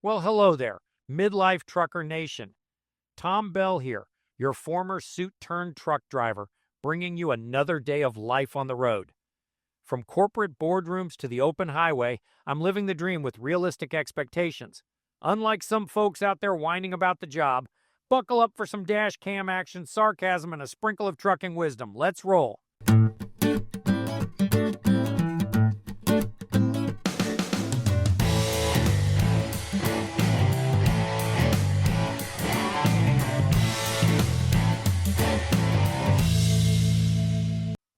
Well, hello there, Midlife Trucker Nation. Tom Bell here, your former suit-turned-truck driver, bringing you another day of life on the road. From corporate boardrooms to the open highway, I'm living the dream with realistic expectations. Unlike some folks out there whining about the job, buckle up for some dash cam action, sarcasm, and a sprinkle of trucking wisdom. Let's roll.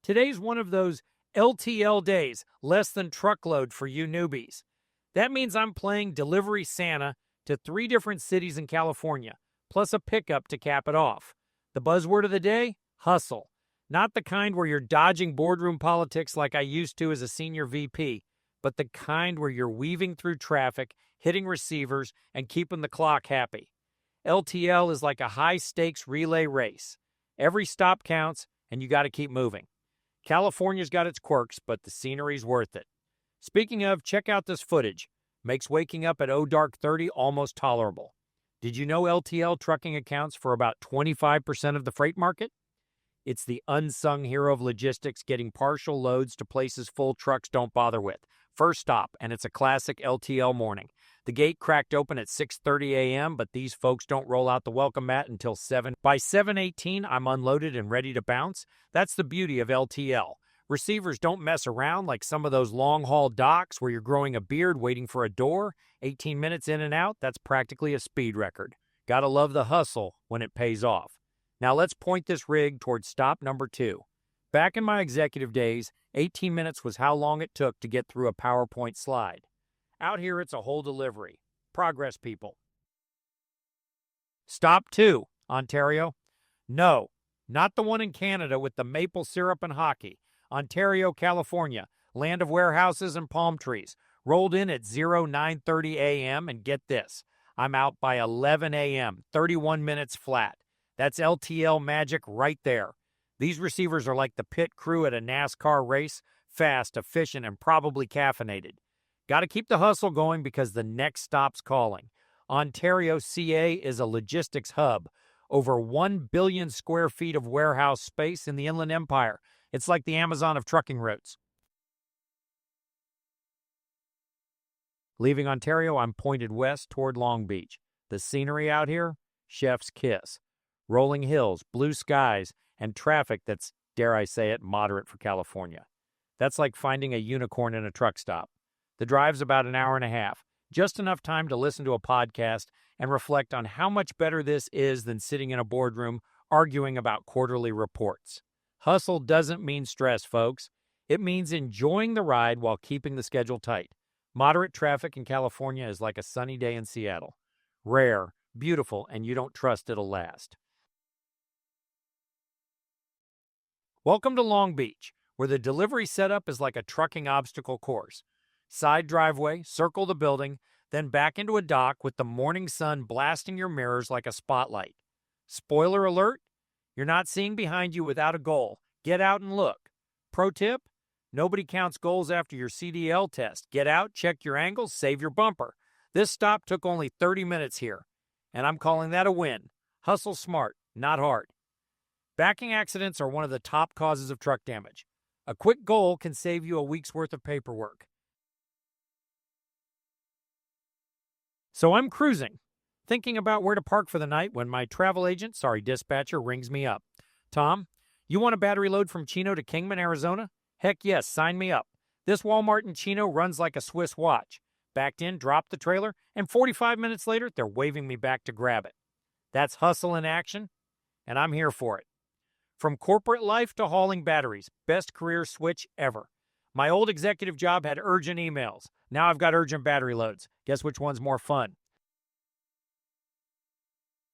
Today's one of those LTL days, less than truckload for you newbies. That means I'm playing Delivery Santa to 3 different cities in California, plus a pickup to cap it off. The buzzword of the day? Hustle. Not the kind where you're dodging boardroom politics like I used to as a senior VP, but the kind where you're weaving through traffic, hitting receivers, and keeping the clock happy. LTL is like a high-stakes relay race. Every stop counts, and you got to keep moving. California's got its quirks, but the scenery's worth it. Speaking of, check out this footage. Makes waking up at dark 30 almost tolerable. Did you know LTL trucking accounts for about 25% of the freight market? It's the unsung hero of logistics, getting partial loads to places full trucks don't bother with. First stop, and it's a classic LTL morning. The gate cracked open at 6:30 a.m., but these folks don't roll out the welcome mat until 7. By 7:18, I'm unloaded and ready to bounce. That's the beauty of LTL. Receivers don't mess around like some of those long-haul docks where you're growing a beard waiting for a door. 18 minutes in and out, that's practically a speed record. Gotta love the hustle when it pays off. Now let's point this rig towards stop number 2. Back in my executive days, 18 minutes was how long it took to get through a PowerPoint slide. Out here, it's a whole delivery. Progress, people. Stop 2, Ontario. No, not the one in Canada with the maple syrup and hockey. Ontario, California, land of warehouses and palm trees. Rolled in at 9:30 a.m. and get this, I'm out by 11 a.m., 31 minutes flat. That's LTL magic right there. These receivers are like the pit crew at a NASCAR race, fast, efficient, and probably caffeinated. Got to keep the hustle going because the next stop's calling. Ontario, CA is a logistics hub. Over 1 billion square feet of warehouse space in the Inland Empire. It's like the Amazon of trucking routes. Leaving Ontario, I'm pointed west toward Long Beach. The scenery out here? Chef's kiss. Rolling hills, blue skies, and traffic that's, dare I say it, moderate for California. That's like finding a unicorn in a truck stop. The drive's about an hour and a half, just enough time to listen to a podcast and reflect on how much better this is than sitting in a boardroom arguing about quarterly reports. Hustle doesn't mean stress, folks. It means enjoying the ride while keeping the schedule tight. Moderate traffic in California is like a sunny day in Seattle. Rare, beautiful, and you don't trust it'll last. Welcome to Long Beach, where the delivery setup is like a trucking obstacle course. Side driveway, circle the building, then back into a dock with the morning sun blasting your mirrors like a spotlight. Spoiler alert, you're not seeing behind you without a goal. Get out and look. Pro tip, nobody counts goals after your CDL test. Get out, check your angles, save your bumper. This stop took only 30 minutes here, and I'm calling that a win. Hustle smart, not hard. Backing accidents are one of the top causes of truck damage. A quick goal can save you a week's worth of paperwork. So I'm cruising, thinking about where to park for the night when my travel agent, dispatcher, rings me up. Tom, you want a battery load from Chino to Kingman, Arizona? Heck yes, sign me up. This Walmart in Chino runs like a Swiss watch. Backed in, dropped the trailer, and 45 minutes later, they're waving me back to grab it. That's hustle in action, and I'm here for it. From corporate life to hauling batteries, best career switch ever. My old executive job had urgent emails. Now I've got urgent battery loads. Guess which one's more fun?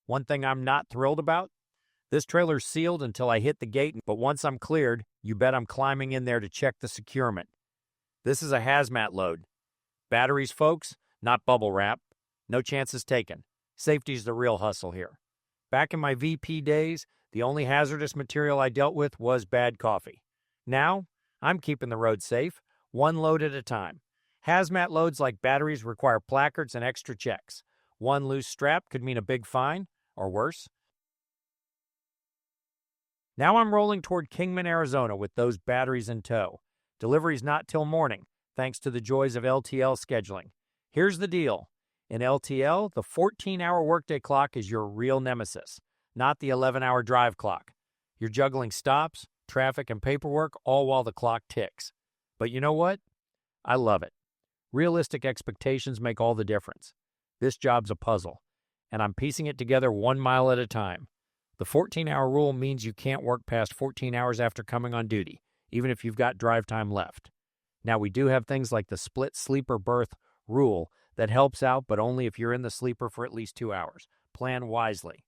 One thing I'm not thrilled about? This trailer's sealed until I hit the gate, but once I'm cleared, you bet I'm climbing in there to check the securement. This is a hazmat load. Batteries, folks, not bubble wrap. No chances taken. Safety's the real hustle here. Back in my VP days, the only hazardous material I dealt with was bad coffee. Now, I'm keeping the road safe, one load at a time. Hazmat loads like batteries require placards and extra checks. One loose strap could mean a big fine, or worse. Now I'm rolling toward Kingman, Arizona with those batteries in tow. Delivery's not till morning, thanks to the joys of LTL scheduling. Here's the deal. In LTL, the 14-hour workday clock is your real nemesis, not the 11-hour drive clock. You're juggling stops, traffic, and paperwork all while the clock ticks. But you know what? I love it. Realistic expectations make all the difference. This job's a puzzle, and I'm piecing it together 1 mile at a time. The 14-hour rule means you can't work past 14 hours after coming on duty, even if you've got drive time left. Now, we do have things like the split sleeper berth rule that helps out, but only if you're in the sleeper for at least 2 hours. Plan wisely.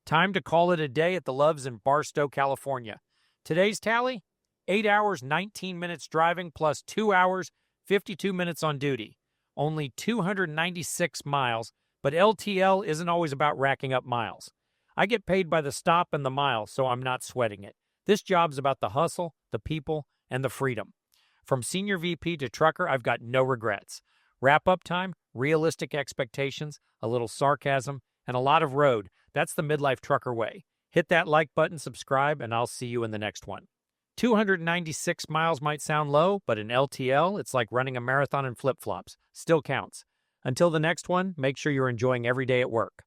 Time to call it a day at the Loves in Barstow, California. Today's tally? 8 hours, 19 minutes driving, plus 2 hours, 52 minutes on duty. Only 296 miles, but LTL isn't always about racking up miles. I get paid by the stop and the mile, so I'm not sweating it. This job's about the hustle, the people, and the freedom. From senior VP to trucker, I've got no regrets. Wrap-up time, realistic expectations, a little sarcasm, and a lot of road. That's the Midlife Trucker way. Hit that like button, subscribe, and I'll see you in the next one. 296 miles might sound low, but in LTL, it's like running a marathon in flip-flops. Still counts. Until the next one, make sure you're enjoying every day at work.